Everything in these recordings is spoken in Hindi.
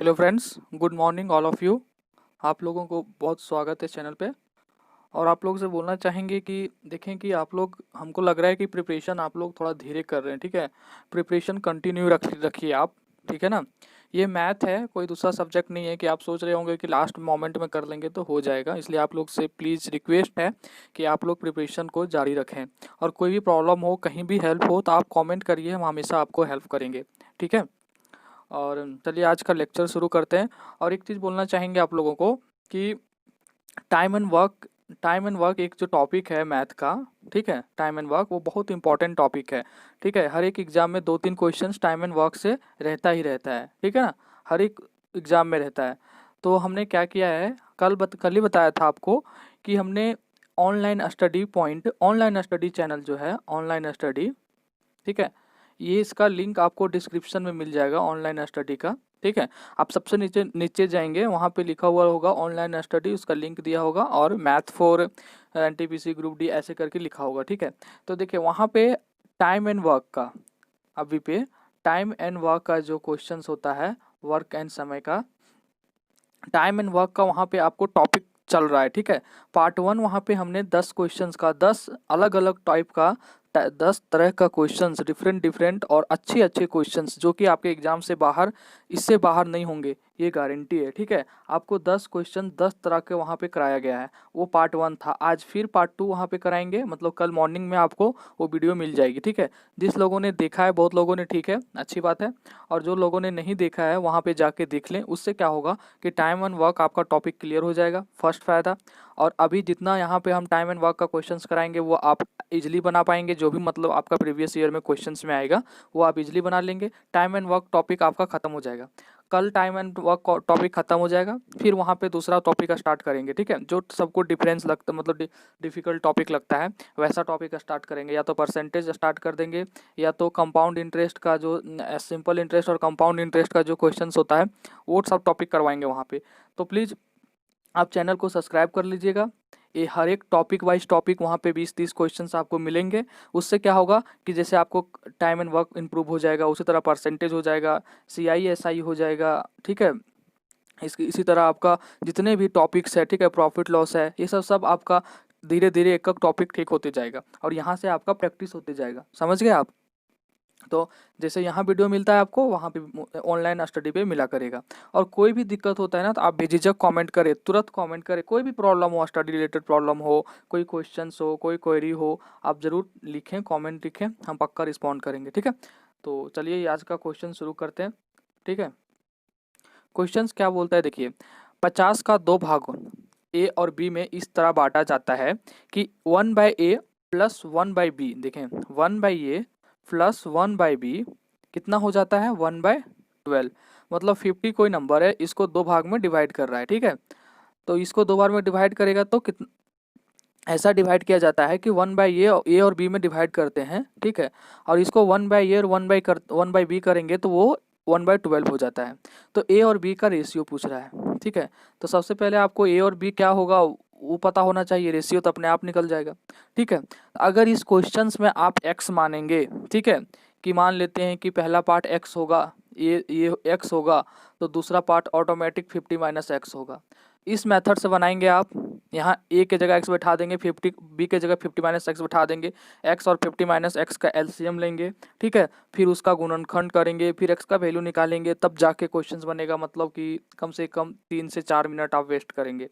Hello friends, good morning all of you. आप लोगों को बहुत स्वागत है चैनल पे। और आप लोग से बोलना चाहेंगे कि देखें कि आप लोग, हमको लग रहा है कि प्रिपरेशन आप लोग थोड़ा धीरे कर रहे हैं, ठीक है। प्रिपरेशन कंटिन्यू रखिए आप, ठीक है ना। ये मैथ है, कोई दूसरा सब्जेक्ट नहीं है कि आप सोच रहे होंगे कि लास्ट मोमेंट में कर लेंगे तो हो जाएगा। इसलिए आप लोग से प्लीज़ रिक्वेस्ट है कि आप लोग प्रिपरेशन को जारी रखें। और कोई भी प्रॉब्लम हो, कहीं भी हेल्प हो तो आप कॉमेंट करिए, हम हमेशा आपको हेल्प करेंगे, ठीक है। और चलिए आज का लेक्चर शुरू करते हैं। और एक चीज़ बोलना चाहेंगे आप लोगों को कि टाइम एंड वर्क एक जो टॉपिक है मैथ का, ठीक है, टाइम एंड वर्क वो बहुत इंपॉर्टेंट टॉपिक है, ठीक है। हर एक एग्जाम में 2-3 क्वेश्चंस टाइम एंड वर्क से रहता ही रहता है, ठीक है ना। हर एक एग्जाम में रहता है। तो हमने क्या किया है, कल ही बताया था आपको कि हमने ऑनलाइन स्टडी चैनल जो है, ऑनलाइन स्टडी, ठीक है, ये इसका लिंक आपको डिस्क्रिप्शन में मिल जाएगा ऑनलाइन स्टडी का, ठीक है। आप सबसे नीचे नीचे जाएंगे, वहाँ पे लिखा हुआ होगा ऑनलाइन स्टडी, उसका लिंक दिया होगा और math for NTPC group D ऐसे करके लिखा होगा, ठीक है। तो देखिए वहाँ पे टाइम एंड वर्क का, अभी पे टाइम एंड वर्क का जो क्वेश्चंस होता है, वर्क एंड समय का, टाइम एंड वर्क का वहाँ पे आपको टॉपिक चल रहा है, ठीक है। पार्ट 1 वहाँ पे हमने 10 क्वेश्चंस का, 10 अलग अलग टाइप का, 10 तरह का क्वेश्चंस, डिफरेंट और अच्छे अच्छे क्वेश्चंस जो कि आपके एग्जाम से बाहर, इससे बाहर नहीं होंगे, ये गारंटी है, ठीक है। आपको 10 क्वेश्चन 10 तरह के वहाँ पे कराया गया है। वो पार्ट 1 था। आज फिर पार्ट 2 वहाँ पे कराएंगे, मतलब कल मॉर्निंग में आपको वो वीडियो मिल जाएगी, ठीक है। जिस लोगों ने देखा है, बहुत लोगों ने, ठीक है, अच्छी बात है। और जो लोगों ने नहीं देखा है वहाँ पे जाके देख लें। उससे क्या होगा कि टाइम एंड वर्क आपका टॉपिक क्लियर हो जाएगा, फर्स्ट फ़ायदा। और अभी जितना यहाँ पे हम टाइम एंड वर्क का क्वेश्चंस कराएंगे वो आप इजीली बना पाएंगे। जो भी मतलब आपका प्रीवियस ईयर में क्वेश्चंस में आएगा वो आप इजीली बना लेंगे। टाइम एंड वर्क टॉपिक आपका ख़त्म हो जाएगा। कल टाइम एंड वर्क टॉपिक ख़त्म हो जाएगा, फिर वहाँ पे दूसरा टॉपिक स्टार्ट करेंगे, ठीक है। जो सबको डिफरेंस लगता, मतलब डिफ़िकल्ट टॉपिक लगता है, वैसा टॉपिक स्टार्ट करेंगे। या तो परसेंटेज स्टार्ट कर देंगे, या तो कंपाउंड इंटरेस्ट का जो सिंपल इंटरेस्ट और कंपाउंड इंटरेस्ट का जो क्वेश्चंस होता है वो सब टॉपिक करवाएंगे वहाँ पे। तो प्लीज़ आप चैनल को सब्सक्राइब कर लीजिएगा। ये हर एक टॉपिक वाइज टॉपिक वहाँ पे 20-30 क्वेश्चंस आपको मिलेंगे। उससे क्या होगा कि जैसे आपको टाइम एंड वर्क इंप्रूव हो जाएगा, उसी तरह परसेंटेज हो जाएगा, सीआई एसआई हो जाएगा, ठीक है। इसी तरह आपका जितने भी टॉपिक्स है, ठीक है, प्रॉफिट लॉस है, ये सब सब आपका धीरे धीरे एक एक टॉपिक ठीक होते जाएगा और यहाँ से आपका प्रैक्टिस होते जाएगा। समझ गए आप। तो जैसे यहाँ वीडियो मिलता है आपको, वहाँ पे ऑनलाइन स्टडी पे मिला करेगा। और कोई भी दिक्कत होता है ना तो आप बेझिझक कमेंट करें, तुरंत कमेंट करें। कोई भी प्रॉब्लम हो, स्टडी रिलेटेड प्रॉब्लम हो, कोई क्वेश्चंस हो, कोई क्वेरी हो, आप ज़रूर लिखें, कमेंट लिखें, हम पक्का रिस्पॉन्ड करेंगे, ठीक है। तो चलिए आज का क्वेश्चन शुरू करते हैं, ठीक है। क्वेश्चंस क्या बोलता है देखिए, 50 का 2 भाग ए और बी में इस तरह बांटा जाता है कि 1/a प्लस 1/b, देखें 1/a प्लस 1/b कितना हो जाता है, 1/12। मतलब 50 कोई नंबर है, इसको 2 भाग में डिवाइड कर रहा है, ठीक है। तो इसको 2 बार में डिवाइड करेगा तो कितना, ऐसा डिवाइड किया जाता है कि 1/a और b में डिवाइड करते हैं, ठीक है। और इसको 1/a और 1/b करेंगे तो वो 1/12 हो जाता है। तो a और b का रेशियो पूछ रहा है, ठीक है। तो सबसे पहले आपको a और b क्या होगा वो पता होना चाहिए, रेशियो तो अपने आप निकल जाएगा, ठीक है। अगर इस क्वेश्चंस में आप x मानेंगे, ठीक है, कि मान लेते हैं कि पहला पार्ट x होगा, ये x होगा, तो दूसरा पार्ट ऑटोमेटिक 50 माइनस x होगा। इस मेथड से बनाएंगे आप, यहाँ a के जगह x बैठा देंगे, 50 b के जगह 50 माइनस एक्स बैठा देंगे, x और 50 माइनस एक्स का एलसीएम लेंगे, ठीक है। फिर उसका गुणनखंड करेंगे, फिर x का वैल्यू निकालेंगे, तब जाके क्वेश्चंस बनेगा। मतलब कि कम से कम 3 से 4 मिनट आप वेस्ट करेंगे।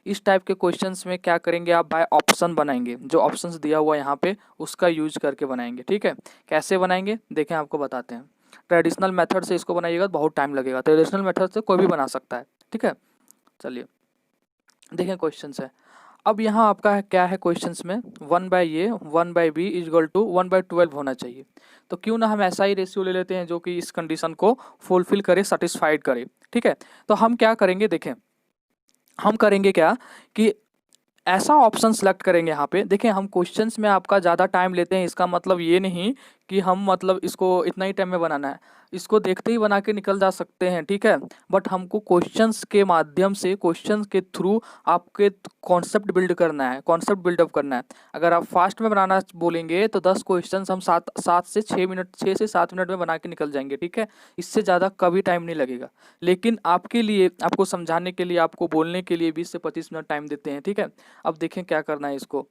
इस टाइप के क्वेश्चंस में क्या करेंगे आप, बाय ऑप्शन बनाएंगे। जो ऑप्शंस दिया हुआ यहाँ पे उसका यूज करके बनाएंगे, ठीक है। कैसे बनाएंगे देखें, आपको बताते हैं। ट्रेडिशनल मेथड से इसको बनाइएगा तो बहुत टाइम लगेगा, ट्रेडिशनल मेथड से कोई भी बना सकता है, ठीक है। चलिए देखें क्वेश्चन है। अब यहाँ आपका है क्या है क्वेश्चंस में, 1/a 1/b is equal to 1/12 होना चाहिए। तो क्यों ना हम ऐसा ही रेशियो ले लेते हैं जो कि इस कंडीशन को फुलफिल करे, सेटिस्फाइड करे, ठीक है। तो हम क्या करेंगे देखें, हम करेंगे क्या कि ऐसा ऑप्शन सेलेक्ट करेंगे। यहाँ पे देखें, हम क्वेश्चंस में आपका ज़्यादा टाइम लेते हैं, इसका मतलब ये नहीं कि हम मतलब इसको इतना ही टाइम में बनाना है, इसको देखते ही बना के निकल जा सकते हैं, ठीक है। बट हमको क्वेश्चंस के माध्यम से, क्वेश्चंस के थ्रू आपके कॉन्सेप्ट बिल्ड करना है, कॉन्सेप्ट बिल्डअप करना है। अगर आप फास्ट में बनाना बोलेंगे तो 10 क्वेश्चंस हम 6 से 7 मिनट में बना के निकल जाएंगे, ठीक है। इससे ज़्यादा कभी टाइम नहीं लगेगा। लेकिन आपके लिए, आपको समझाने के लिए, आपको बोलने के लिए 20 से 25 मिनट टाइम देते हैं, ठीक है। अब देखें क्या करना है इसको।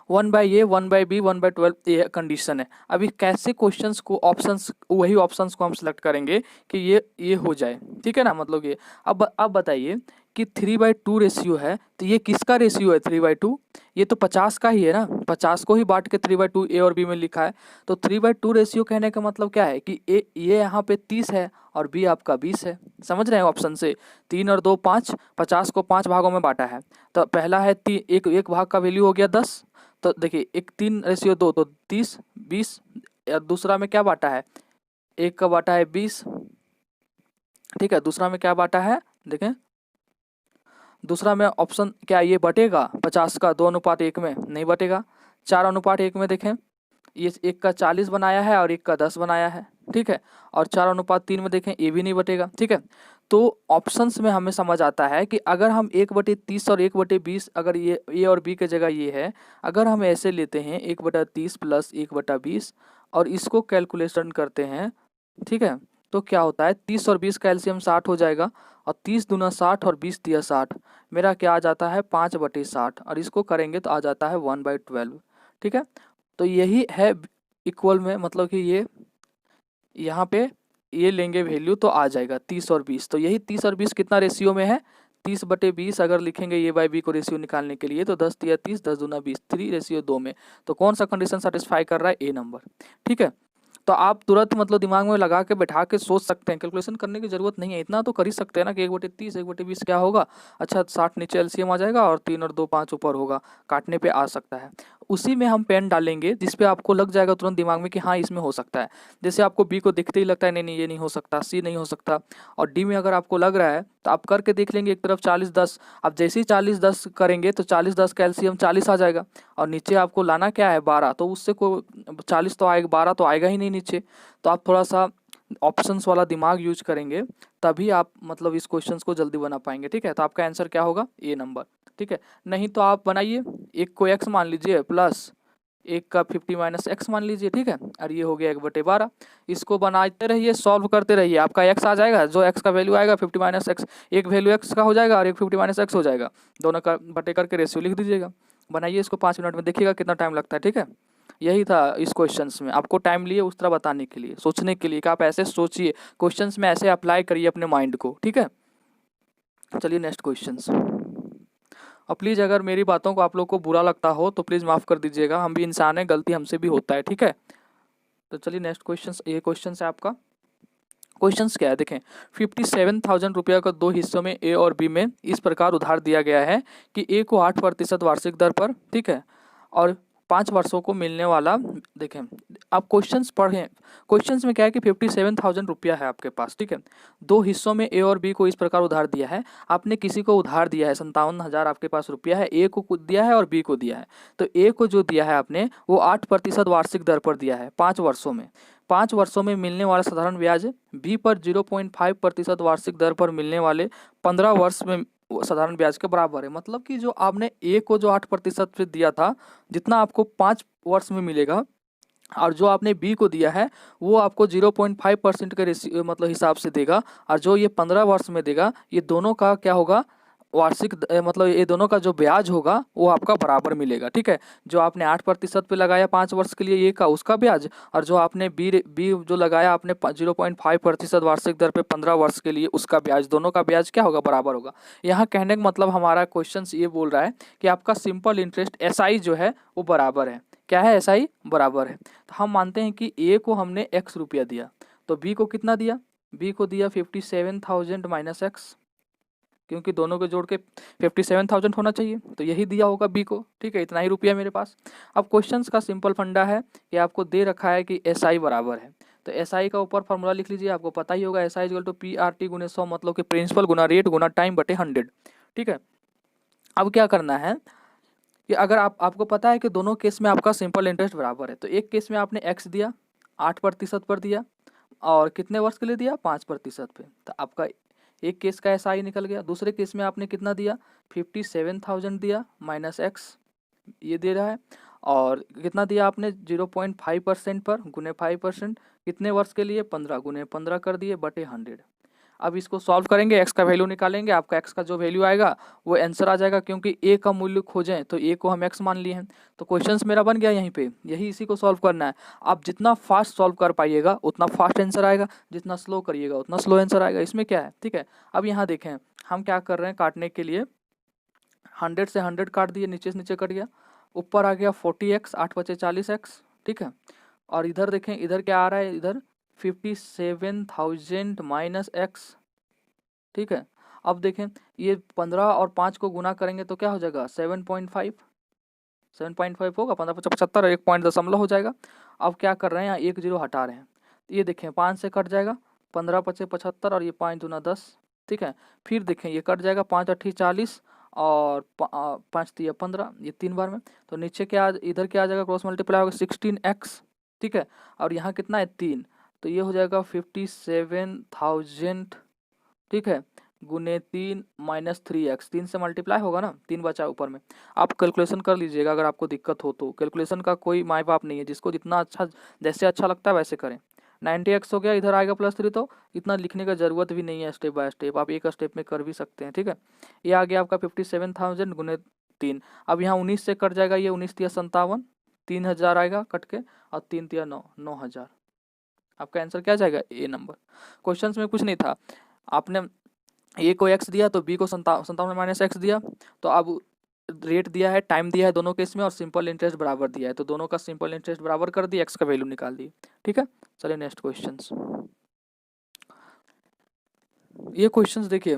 1/A 1/B 1/12 ये कंडीशन है। अभी कैसे क्वेश्चंस को, ऑप्शंस, वही ऑप्शंस को हम सेलेक्ट करेंगे कि ये हो जाए, ठीक है ना। मतलब ये अब बताइए कि 3/2 रेशियो है, तो ये किसका रेशियो है 3/2? ये तो 50 का ही है ना, 50 को ही बांट के 3/2 ए और बी में लिखा है। तो 3/2 रेशियो कहने का मतलब क्या है कि ये यहाँ पे 30 है और बी आपका 20 है। समझ रहे हैं ऑप्शन से? 3 और 2 5, 50 को 5 भागों में बांटा है। तो पहला है एक भाग का वैल्यू हो गया 10। तो देखिए 3:2 तो 30 20, और दूसरा में क्या बांटा है, एक का बांटा है 20, ठीक है। दूसरा में क्या बांटा है, देखें दूसरा में ऑप्शन क्या ये बटेगा 50 का 2:1 में? नहीं बटेगा। 4:1 में देखें, ये एक का 40 बनाया है और एक का 10 बनाया है, ठीक है। और 4:3 में देखें, ये भी नहीं बटेगा, ठीक है। तो ऑप्शंस में हमें समझ आता है कि अगर हम 1/30 और 1/20, अगर ये ए और बी की जगह ये है, अगर हम ऐसे लेते हैं 1/30 प्लस 1/20 और इसको कैलकुलेशन करते हैं, ठीक है, तो क्या होता है 30 और 20 का एलसीएम 60 हो जाएगा। और 30 दूना 60 और 20 दिया 60, मेरा क्या आ जाता है 5/60, और इसको करेंगे तो आ जाता है 1/12, ठीक है। तो यही है इक्वल में, मतलब कि ये यहाँ पे ये लेंगे वैल्यू तो आ जाएगा 30 और 20। तो यही 30 और 20 कितना रेशियो में है, 30/20 अगर लिखेंगे ये बाई बी को रेशियो निकालने के लिए, तो 10 या 30, 10 दूना 20, 3:2 में। तो कौन सा कंडीशन सेटिस्फाई कर रहा है, ए नंबर, ठीक है। तो आप तुरंत मतलब दिमाग में लगा के बैठा के सोच सकते हैं, कैलकुलेशन करने की जरूरत नहीं है। इतना तो कर ही सकते हैं ना कि 1/30 1/20 क्या होगा। अच्छा 60 नीचे एलसीएम आ जाएगा और 3 और 2 5 ऊपर होगा, काटने पे आ सकता है। उसी में हम पेन डालेंगे जिसपे आपको लग जाएगा तुरंत दिमाग में कि हाँ इसमें हो सकता है। जैसे आपको बी को देखते ही लगता है नहीं नहीं ये नहीं हो सकता, सी नहीं हो सकता, और डी में अगर आपको लग रहा है तो आप करके देख लेंगे। एक तरफ 40-10, आप जैसे ही 40-10 करेंगे तो 40-10 का एलसीएम 40 आ जाएगा, और नीचे आपको लाना क्या है 12, तो उससे को 40 तो आएगा, 12 तो आएगा ही नहीं नीचे। तो आप थोड़ा सा ऑप्शंस वाला दिमाग यूज करेंगे तभी आप मतलब इस क्वेश्चंस को जल्दी बना पाएंगे, ठीक है। तो आपका आंसर क्या होगा, ए नंबर, ठीक है। नहीं तो आप बनाइए, एक को x मान लीजिए प्लस एक का 50 - x मान लीजिए, ठीक है। और ये हो गया 1/12। इसको बनाते रहिए, सॉल्व करते रहिए, आपका x आ जाएगा। जो x का वैल्यू आएगा 50 - x, एक वैल्यू x का हो जाएगा और एक 50 - x हो जाएगा। दोनों का बटे करके रेशियो लिख दीजिएगा। बनाइए इसको 5 मिनट में, देखिएगा कितना टाइम लगता है, ठीक है। यही था इस क्वेश्चंस में, आपको टाइम लिए उस तरह बताने के लिए, सोचने के लिए कि आप ऐसे सोचिए, क्वेश्चंस में ऐसे अप्लाई करिए अपने माइंड को, ठीक है। चलिए नेक्स्ट क्वेश्चंस। और प्लीज़ अगर मेरी बातों को आप लोग को बुरा लगता हो तो प्लीज़ माफ़ कर दीजिएगा, हम भी इंसान हैं, गलती हमसे भी होता है, ठीक है। तो चलिए नेक्स्ट क्वेश्चन, ये क्वेश्चन है आपका। क्वेश्चंस क्या है देखें, 57,000 रुपया का 2 हिस्सों में ए और बी में इस प्रकार उधार दिया गया है कि ए को 8% वार्षिक दर पर, ठीक है, और 5 वर्षों को मिलने वाला, देखें आप क्वेश्चंस पढ़ें। क्वेश्चंस में क्या है कि 57,000 रुपया है आपके पास, ठीक है। 2 हिस्सों में ए और बी को इस प्रकार उधार दिया है। आपने किसी को उधार दिया है, 57,000 आपके पास रुपया है, ए को दिया है और बी को दिया है। तो ए को जो दिया है आपने वो 8% वार्षिक दर पर दिया है 5 वर्षों में। 5 वर्षों में मिलने वाला साधारण ब्याज बी पर 0.5% वार्षिक दर पर मिलने वाले 15 वर्ष में साधारण ब्याज के बराबर है। मतलब कि जो आपने ए को जो 8% पे दिया था, जितना आपको 5 वर्ष में मिलेगा, और जो आपने बी को दिया है वो आपको 0.5% के मतलब हिसाब से देगा, और जो ये 15 वर्ष में देगा, ये दोनों का क्या होगा, वार्षिक मतलब ये दोनों का जो ब्याज होगा वो आपका बराबर मिलेगा, ठीक है। जो आपने 8% पे लगाया 5 वर्ष के लिए ये का, उसका ब्याज, और जो आपने बी जो लगाया आपने 0.5% वार्षिक दर पे 15 वर्ष के लिए, उसका ब्याज, दोनों का ब्याज क्या होगा, बराबर होगा। यहाँ कहने का मतलब हमारा क्वेश्चन ये बोल रहा है कि आपका सिंपल इंटरेस्ट SI जो है वो बराबर है, क्या है, SI बराबर है। तो हम मानते हैं कि ए को हमने x रुपया दिया, तो बी को कितना दिया, बी को दिया 57,000 - x, क्योंकि दोनों को जोड़ के 57,000 होना चाहिए, तो यही दिया होगा बी को, ठीक है। इतना ही रुपया मेरे पास। अब क्वेश्चंस का सिंपल फंडा है कि आपको दे रखा है कि SI बराबर है, तो SI का ऊपर फॉर्मूला लिख लीजिए, आपको पता ही होगा SI = PRT × 100, मतलब कि प्रिंसिपल गुना रेट गुना टाइम बटे 100, ठीक है। अब क्या करना है, कि अगर आपको पता है कि दोनों केस में आपका सिंपल इंटरेस्ट बराबर है, तो एक केस में आपने x दिया 8% पर दिया और कितने वर्ष के लिए दिया 5% पे, तो आपका एक केस का SI निकल गया। दूसरे केस में आपने कितना दिया 57,000 दिया माइनस x ये दे रहा है, और कितना दिया आपने 0.5% पर गुने 5%, कितने वर्ष के लिए 15 गुने 15 कर दिए बटे 100। अब इसको सॉल्व करेंगे, x का वैल्यू निकालेंगे, आपका x का जो वैल्यू आएगा वो आंसर आ जाएगा, क्योंकि a का मूल्य खोजें तो a को हम x मान लिए हैं। तो क्वेश्चंस मेरा बन गया यहीं पे, यही इसी को सॉल्व करना है। आप जितना फास्ट सॉल्व कर पाइएगा उतना फास्ट आंसर आएगा, जितना स्लो करिएगा उतना स्लो आंसर आएगा, इसमें क्या है, ठीक है। अब यहाँ देखें हम क्या कर रहे हैं, काटने के लिए 100 से 100 काट दिए, नीचे से नीचे कट गया, ऊपर आ गया 40x 8 बचे 40x, ठीक है। और इधर देखें, इधर क्या आ रहा है, इधर 57,000 माइनस x, ठीक है। अब देखें ये 15 और 5 को गुना करेंगे तो क्या हो जाएगा 7.5 होगा, 15 × 75 1 पॉइंट दशमलव हो जाएगा। अब क्या कर रहे हैं, यहाँ 1 0 हटा रहे हैं, ये देखें 5 से कट जाएगा, 15 × 5 = 75 और ये 5 × 2 = 10, ठीक है। फिर देखें ये कट जाएगा, 5 × 8 = 40 और 5 × 3 = 15, ये 3 बार में, तो नीचे क्या इधर क्या आ जाएगा, क्रॉस मल्टीप्लाई होगा 16x, ठीक है। और यहाँ कितना है 3, तो ये हो जाएगा 57,000, ठीक है, गुने 3 माइनस 3x, 3 से मल्टीप्लाई होगा ना, 3 बचा ऊपर में। आप कैलकुलेशन कर लीजिएगा अगर आपको दिक्कत हो तो, कैलकुलेशन का कोई माय बाप नहीं है, जिसको जितना अच्छा जैसे अच्छा लगता है वैसे करें। 90x हो गया, इधर आएगा +3, तो इतना लिखने का ज़रूरत भी नहीं है, स्टेप बाय स्टेप आप एक स्टेप में कर भी सकते हैं, ठीक है। ये आ गया आपका 57,000 गुने 3। अब यहाँ 19 से कट जाएगा, ये 19 × 57, 3000 आएगा कट के, और 3 × 9 9000। आपका आंसर क्या जाएगा, ए नंबर। क्वेश्चन में कुछ नहीं था, आपने ए को x दिया तो b को 57 माइनस x दिया, तो अब रेट दिया है, टाइम दिया है दोनों केस में, और सिंपल इंटरेस्ट बराबर दिया है, तो दोनों का सिंपल इंटरेस्ट बराबर कर दिया, x का वैल्यू निकाल दी, ठीक है। चलिए नेक्स्ट क्वेश्चंस। ये क्वेश्चंस देखिए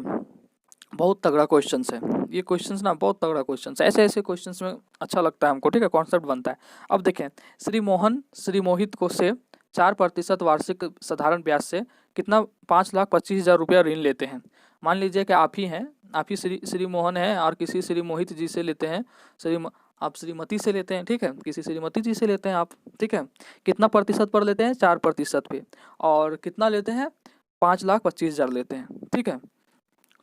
बहुत तगड़ा क्वेश्चंस है, ये क्वेश्चंस ना बहुत तगड़ा क्वेश्चंस, ऐसे ऐसे क्वेश्चंस में अच्छा लगता है हमको, ठीक है, कॉन्सेप्ट बनता है। अब देखें, श्री मोहन श्री मोहित को से 4% वार्षिक साधारण ब्याज से कितना 5,25,000 रुपया ऋण लेते हैं। मान लीजिए कि आप ही हैं, आप ही श्री मोहन हैं और किसी श्री मोहित जी से लेते हैं, आप श्रीमती से लेते हैं, ठीक है, किसी श्रीमती जी से लेते हैं आप, ठीक है। कितना प्रतिशत पर लेते हैं 4% पे, और कितना लेते हैं 5,25,000 लेते हैं, ठीक है।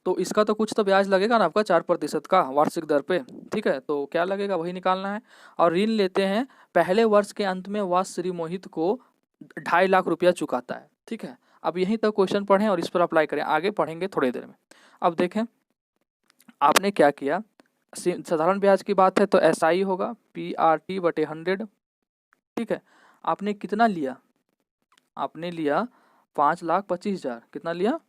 तो इसका तो कुछ तो ब्याज लगेगा ना आपका 4% का वार्षिक दर पे, ठीक है, तो क्या लगेगा वही निकालना है। और ऋण लेते हैं, पहले वर्ष के अंत में वह श्री मोहित को 2.5 लाख रुपया चुकाता है, ठीक है। अब यहीं तक क्वेश्चन पढ़ें और इस पर अप्लाई करें, आगे पढ़ेंगे थोड़ी देर में। अब देखें आपने क्या किया, साधारण ब्याज की बात है तो SI होगा PRT बटे 100, ठीक है। आपने कितना लिया, आपने लिया 5,25,000, कितना लिया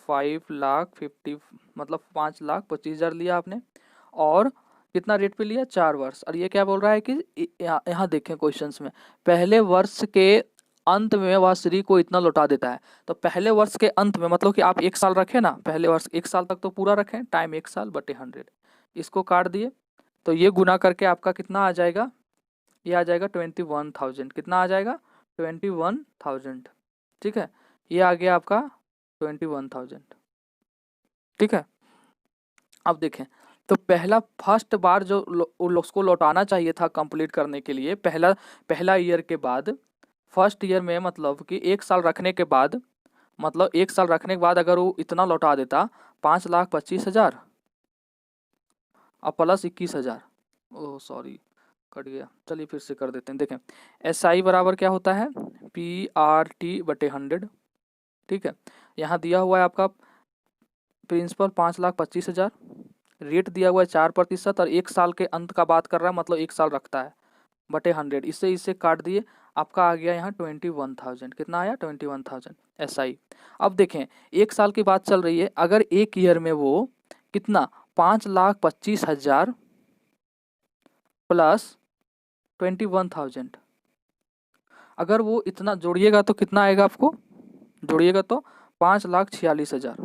5,50,000, मतलब 5,25,000 लिया आपने, और कितना रेट पे लिया 4 वर्ष। और ये क्या बोल रहा है कि यहाँ देखें क्वेश्चंस में, पहले वर्ष के अंत में वह श्री को इतना लौटा देता है, तो पहले वर्ष के अंत में मतलब कि आप 1 साल रखें ना, पहले वर्ष 1 साल तक तो पूरा रखें, टाइम 1 साल बटे 100, इसको काट दिए, तो ये गुना करके आपका कितना आ जाएगा, ये आ जाएगा 21,000, कितना आ जाएगा 21,000, ठीक है। ये आ गया आपका 21,000, ठीक है। अब देखें तो फर्स्ट बार जो उसको लौटाना चाहिए था कंप्लीट करने के लिए, पहला ईयर के बाद, फर्स्ट ईयर में मतलब कि 1 साल रखने के बाद, मतलब 1 साल रखने के बाद अगर वो इतना लौटा देता 5,25,000 और प्लस 21,000, ओह सॉरी कट गया, चलिए फिर से कर देते हैं। देखें SI बराबर क्या होता है PRT बटे 100, ठीक है। यहाँ दिया हुआ है आपका प्रिंसिपल 5,25,000, रेट दिया हुआ है 4% और 1 साल के अंत का बात कर रहा है, मतलब 1 साल रखता है, बटे 100, इससे काट दिए, आपका आ गया यहाँ 21,000, कितना आया 21,000 SI। अब देखें 1 साल की बात चल रही है, अगर एक ईयर में वो कितना 5,25,000 प्लस 21,000, अगर वो इतना जोड़िएगा तो कितना आएगा, आपको जोड़िएगा तो 5,46,000।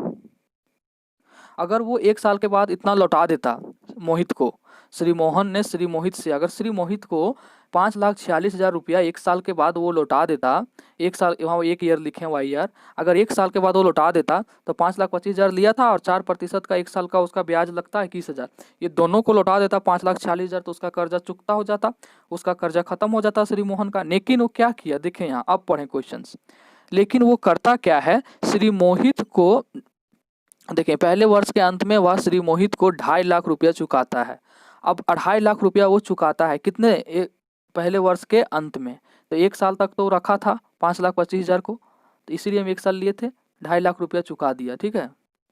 अगर वो 1 साल के बाद इतना लौटा देता मोहित को, श्री मोहन ने श्री मोहित से, अगर श्री मोहित को 5,46,000 रुपया एक साल के बाद वो लौटा देता, एक साल वहाँ एक ईयर लिखे वाई ईयर, अगर एक साल के बाद वो लौटा देता तो 5,25,000 लिया था और 4% का एक साल का उसका ब्याज लगता है 21,000, ये दोनों को लौटा देता 5,46,000 तो उसका कर्जा चुकता हो जाता, उसका कर्जा खत्म हो जाता श्री मोहन का। लेकिन वो क्या किया, देखें यहाँ, अब पढ़ें क्वेश्चन। लेकिन वो करता क्या है, श्री मोहित को, देखिए पहले वर्ष के अंत में वह श्री मोहित को 2.5 लाख रुपया चुकाता है। अब 2.5 लाख रुपया वो चुकाता है कितने, पहले वर्ष के अंत में, तो एक साल तक तो रखा था 5,25,000 को, तो इसीलिए हम एक साल लिए थे, 2.5 लाख रुपया चुका दिया। ठीक है,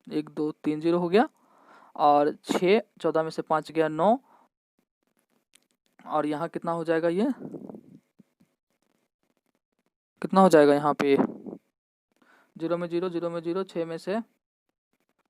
1 2 3 0 हो गया, और 6, 14 में से 5 गया 9, और यहाँ कितना हो जाएगा, ये कितना हो जाएगा यहाँ पे, 0 में 0, 0 में 0, 6 में से,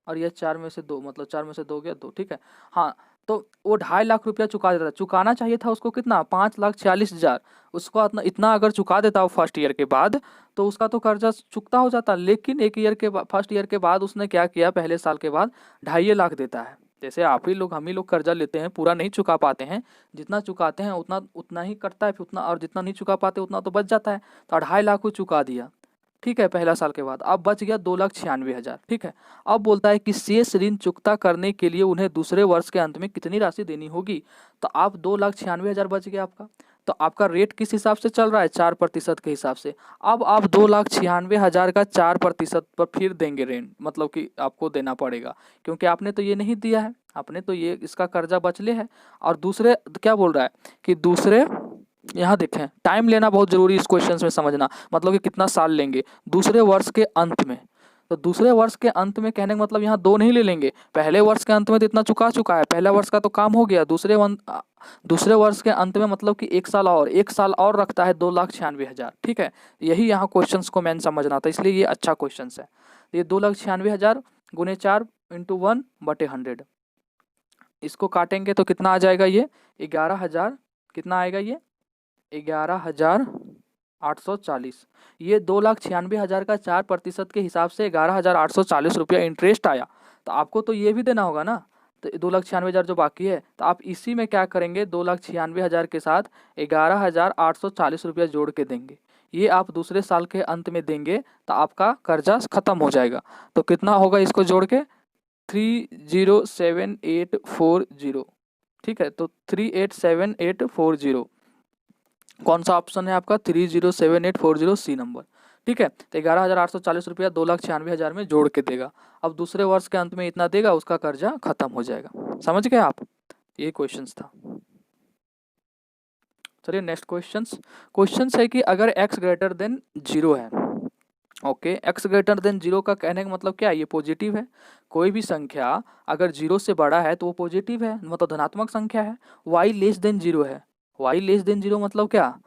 और ये 4 में से 2, मतलब 4 में से 2 गया 2। ठीक है, हाँ, तो वो 2.5 लाख रुपया चुका देता, चुकाना चाहिए था उसको कितना, 5,46,000, उसको इतना अगर चुका देता वो फर्स्ट ईयर के बाद, तो उसका तो कर्जा चुकता हो जाता। लेकिन एक ईयर के फर्स्ट ईयर के बाद उसने क्या किया, पहले साल के बाद 2.5 लाख देता है। जैसे आप ही लोग, हम ही लोग कर्जा लेते हैं, पूरा नहीं चुका पाते हैं, जितना चुकाते हैं उतना ही कटता है फिर उतना, और जितना नहीं चुका पाते उतना तो बच जाता है, तो 2.5 लाख को चुका दिया। ठीक है, पहला साल के बाद, अब बच गया 2,96,000। ठीक है, अब बोलता है कि शेष ऋण चुकता करने के लिए उन्हें दूसरे वर्ष के अंत में कितनी राशि देनी होगी, तो आप 2,96,000 बच गया आपका। तो आपका रेट किस हिसाब से चल रहा है, 4% के हिसाब से। अब आप 2,96,000 का 4% पर फिर देंगे ऋण, मतलब कि आपको देना पड़ेगा, क्योंकि आपने तो ये नहीं दिया है, आपने तो ये इसका कर्जा बचले है। और दूसरे क्या बोल रहा है कि दूसरे, यहाँ देखें, टाइम लेना बहुत जरूरी इस क्वेश्चन में समझना, मतलब कि कितना साल लेंगे दूसरे वर्ष के अंत में। तो दूसरे वर्ष के अंत में कहने का मतलब यहाँ 2 नहीं ले लेंगे, पहले वर्ष के अंत में तो इतना चुका है, पहला वर्ष का तो काम हो गया, दूसरे वर्ष के अंत में मतलब कि एक साल और रखता है 2,96,000। ठीक है, यही यहाँ क्वेश्चन को मैंने समझना था, इसलिए ये अच्छा क्वेश्चन है। ये 2,96,000 गुने 4 × 1/100, इसको काटेंगे तो कितना आ जाएगा, ये 11,000, कितना आएगा ये 11,840। ये 2,96,000 का 4% के हिसाब से 11,840 रुपया इंटरेस्ट आया। तो आपको तो ये भी देना होगा ना, तो 2,96,000 जो बाकी है, तो आप इसी में क्या करेंगे, 2,96,000 के साथ 11,840 रुपया जोड़ के देंगे, ये आप दूसरे साल के अंत में देंगे, तो आपका कर्जा खत्म हो जाएगा। तो कितना होगा इसको जोड़ के, 3,07840। ठीक है, तो 3,87840, कौन सा ऑप्शन है आपका, 3,07840 सी नंबर। ठीक है, तो 11,840 रुपया 2,96,000 में जोड़ के देगा। अब दूसरे वर्ष के अंत में इतना देगा, उसका कर्जा खत्म हो जाएगा। समझ गए आप, ये क्वेश्चन था। चलिए नेक्स्ट क्वेश्चन है कि अगर x ग्रेटर देन 0 है, ओके, x ग्रेटर देन 0 का कहने का मतलब क्या है, ये पॉजिटिव है। कोई भी संख्या अगर 0 से बड़ा है तो वो पॉजिटिव है, मतलब धनात्मक संख्या है। y लेस देन 0 है, y लेस देन 0 मतलब क्या,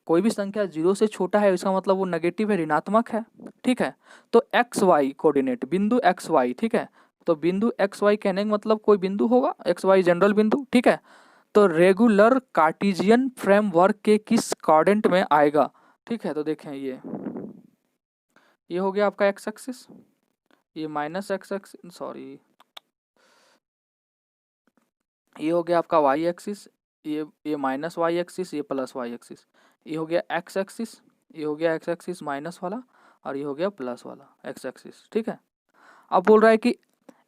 कोई भी संख्या 0 से छोटा है, इसका मतलब वो नेगेटिव है, ऋणात्मक है। ठीक है, तो एक्स वाई कोऑर्डिनेट, बिंदु एक्स वाई, ठीक है, तो बिंदु एक्स वाई कहने का मतलब कोई बिंदु होगा, एक्स वाई जनरल बिंदु। ठीक है, तो रेगुलर कार्टेशियन फ्रेमवर्क के किस क्वाड्रेंट में आएगा। ठीक है, तो देखें, ये हो गया आपका एक्स एक्सिस, ये माइनस एक्स एक्सिस, सॉरी, ये हो गया आपका वाई एक्सिस, ये माइनस वाई एक्सिस, ये प्लस वाई एक्सिस, ये हो गया एक्स एक्सिस, ये हो गया एक्स एक्सिस माइनस वाला, और ये हो गया प्लस वाला एक्स एक्सिस। ठीक है, अब बोल रहा है कि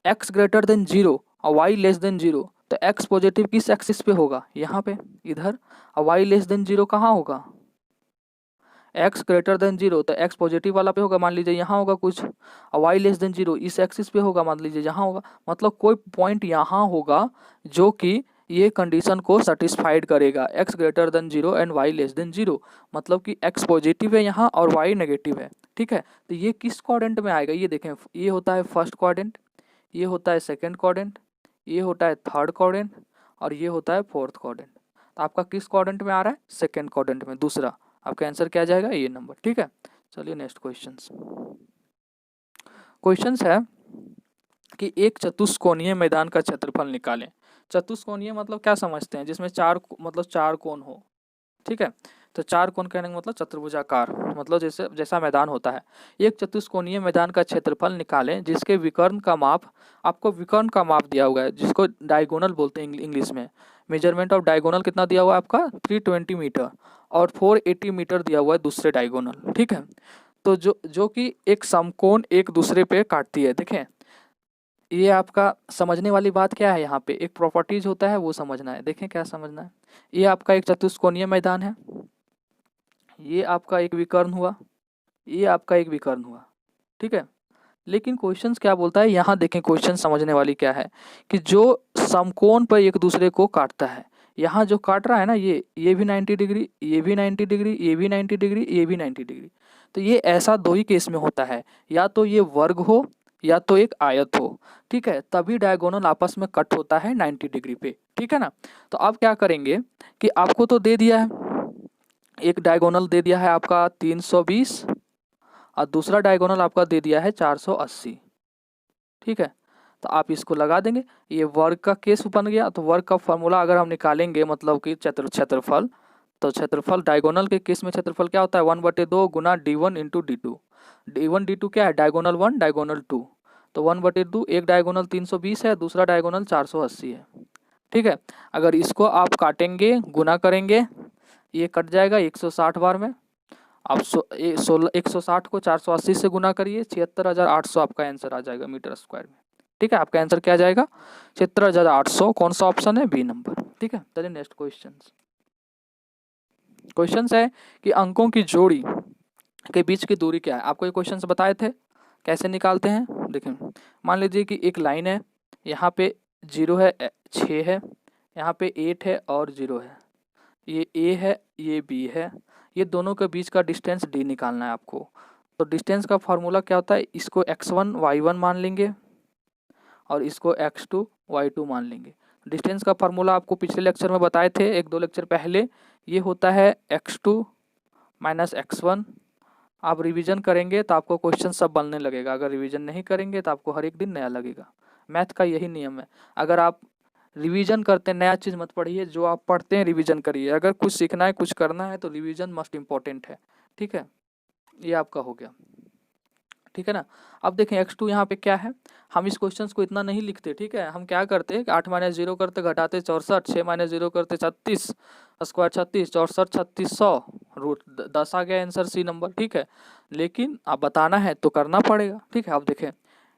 x ग्रेटर देन 0 और y लेस देन 0, तो x पॉजिटिव किस एक्सिस पे होगा, यहाँ पे इधर, और y लेस देन 0 कहाँ होगा, x ग्रेटर देन 0 तो x पॉजिटिव वाला पे होगा, मान लीजिए यहाँ होगा कुछ, और y लेस देन 0 इस एक्सिस पे होगा, मान लीजिए यहाँ होगा, मतलब कोई पॉइंट यहाँ होगा जो कि ये कंडीशन को सेटिस्फाइड करेगा, x greater than 0 and y less than 0, मतलब कि x पॉजिटिव है यहाँ और y नेगेटिव है। ठीक है, तो ये किस क्वाड्रेंट में आएगा, ये देखें, ये होता है फर्स्ट क्वाड्रेंट, ये होता है सेकंड क्वाड्रेंट, ये होता है थर्ड क्वाड्रेंट, और ये होता है फोर्थ क्वाड्रेंट। तो आपका किस क्वाड्रेंट में आ रहा है, सेकंड क्वाड्रेंट में, दूसरा, आपका आंसर क्या जाएगा, ये नंबर। ठीक है, चलिए नेक्स्ट क्वेश्चन है कि एक चतुष्कोणीय मैदान का क्षेत्रफल निकालें। चतुष्कोणीय मतलब क्या समझते हैं, जिसमें चार कोण हो। ठीक है, तो चार कोण कहने का मतलब चतुर्भुजाकार, मतलब जैसे जैसा मैदान होता है। एक चतुष्कोणीय मैदान का क्षेत्रफल निकालें जिसके विकर्ण का माप, आपको विकर्ण का माप दिया हुआ है जिसको डायगोनल बोलते हैं इंग्लिश में। मेजरमेंट ऑफ डायगोनल कितना दिया हुआ है आपका 320 मीटर, और 480 मीटर दिया हुआ है दूसरे डायगोनल, ठीक है। तो जो कि एक समकोण एक दूसरे पे काटती है। देखें ये आपका समझने वाली बात क्या है, यहाँ पे एक प्रॉपर्टीज होता है वो समझना है। देखें क्या समझना है, ये आपका एक चतुष्कोणीय मैदान है, ये आपका एक विकर्ण हुआ, ये आपका एक विकर्ण हुआ, ठीक है। लेकिन क्वेश्चंस क्या बोलता है, यहाँ देखें क्वेश्चन समझने वाली क्या है कि जो समकोण पर एक दूसरे को काटता है, यहाँ जो काट रहा है ना ये भी 90 डिग्री, ये भी 90 डिग्री, ये भी 90 डिग्री, ये भी 90 डिग्री। तो ये ऐसा दो ही केस में होता है, या तो ये वर्ग हो या तो एक आयत हो, ठीक है, तभी डायगोनल आपस में कट होता है 90 डिग्री पे, ठीक है ना। तो अब क्या करेंगे कि आपको तो दे दिया है, एक डायगोनल दे दिया है आपका 320 और दूसरा डायगोनल आपका दे दिया है 480, ठीक है। तो आप इसको लगा देंगे, ये वर्ग का केस बन गया। तो वर्ग का फॉर्मूला अगर हम निकालेंगे मतलब कि क्षेत्रफल, तो क्षेत्रफल डायगोनल के केस में क्षेत्रफल क्या होता है 1/2 गुना d1 into d2। d1 d2 क्या है, डायगोनल 1 डायगोनल 2, तो 1/2, एक डायगोनल 320 है, दूसरा डायगोनल 480 है, ठीक है। अगर इसको आप काटेंगे गुना करेंगे, ये कट जाएगा 160 बार में। आप 160 को 480 से गुना करिए, 76,800 आपका आंसर आ जाएगा मीटर स्क्वायर में, ठीक है। आपका आंसर क्या जाएगा 76,800, कौन सा ऑप्शन है, बी नंबर, ठीक है। चलिए नेक्स्ट क्वेश्चन है कि अंकों की जोड़ी के बीच की दूरी क्या है। आपको ये क्वेश्चन बताए थे कैसे निकालते हैं। देखें मान लीजिए कि एक लाइन है, यहाँ पे 0 है, 6 है, यहाँ पे 8 है और 0 है, ये A है, ये B है, ये दोनों के बीच का डिस्टेंस D निकालना है आपको। तो डिस्टेंस का फॉर्मूला क्या होता है, इसको x1 y1 मान लेंगे और इसको x2 y2 मान लेंगे। डिस्टेंस का फॉर्मूला आपको पिछले लेक्चर में बताए थे, 1-2 लेक्चर पहले। ये होता है x2 माइनस x1। आप रिवीजन करेंगे तो आपको क्वेश्चन सब बनने लगेगा, अगर रिवीजन नहीं करेंगे तो आपको हर एक दिन नया लगेगा। मैथ का यही नियम है, अगर आप रिवीजन करते हैं, नया चीज़ मत पढ़िए, जो आप पढ़ते हैं रिवीजन करिए। अगर कुछ सीखना है कुछ करना है तो रिवीजन मस्ट इम्पॉर्टेंट है, ठीक है। ये आपका हो गया, ठीक है ना। अब देखें x2 यहाँ पे क्या है, हम इस क्वेश्चन को इतना नहीं लिखते, ठीक है। हम क्या करते हैं 8 - 0 करते घटाते 64, 6 - 0 करते 36, स्क्वायर 36, 64 3600, रूट 10 आ गया आंसर सी नंबर, ठीक है। लेकिन आप बताना है तो करना पड़ेगा, ठीक है। अब देखें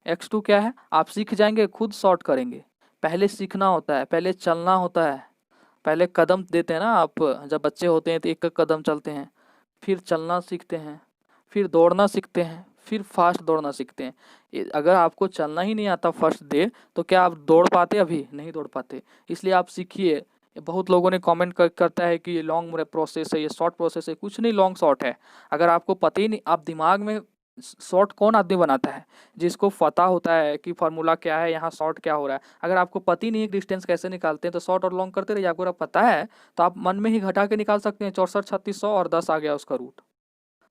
x2 क्या है, आप सीख जाएंगे खुद सॉर्ट करेंगे। पहले सीखना होता है, पहले चलना होता है, पहले कदम देते हैं ना आप, जब बच्चे होते हैं तो एक एक कदम चलते हैं, फिर चलना सीखते हैं, फिर दौड़ना सीखते हैं, फिर फास्ट दौड़ना सीखते हैं। अगर आपको चलना ही नहीं आता फर्स्ट डे तो क्या आप दौड़ पाते, अभी नहीं दौड़ पाते। इसलिए आप सीखिए। बहुत लोगों ने कमेंट करता है कि ये लॉन्ग प्रोसेस है, ये शॉर्ट प्रोसेस है। कुछ नहीं लॉन्ग शॉर्ट है, अगर आपको पता ही नहीं, आप दिमाग में शॉर्ट कौन आदमी बनाता है, जिसको पता होता है कि फार्मूला क्या है, यहाँ शॉर्ट क्या हो रहा है। अगर आपको पता ही नहीं है डिस्टेंस कैसे निकालते हैं तो शॉर्ट और लॉन्ग करते रहिए। आपको पता है तो आप मन में ही घटा के निकाल सकते हैं, 64 3600 और 10 आ गया उसका रूट।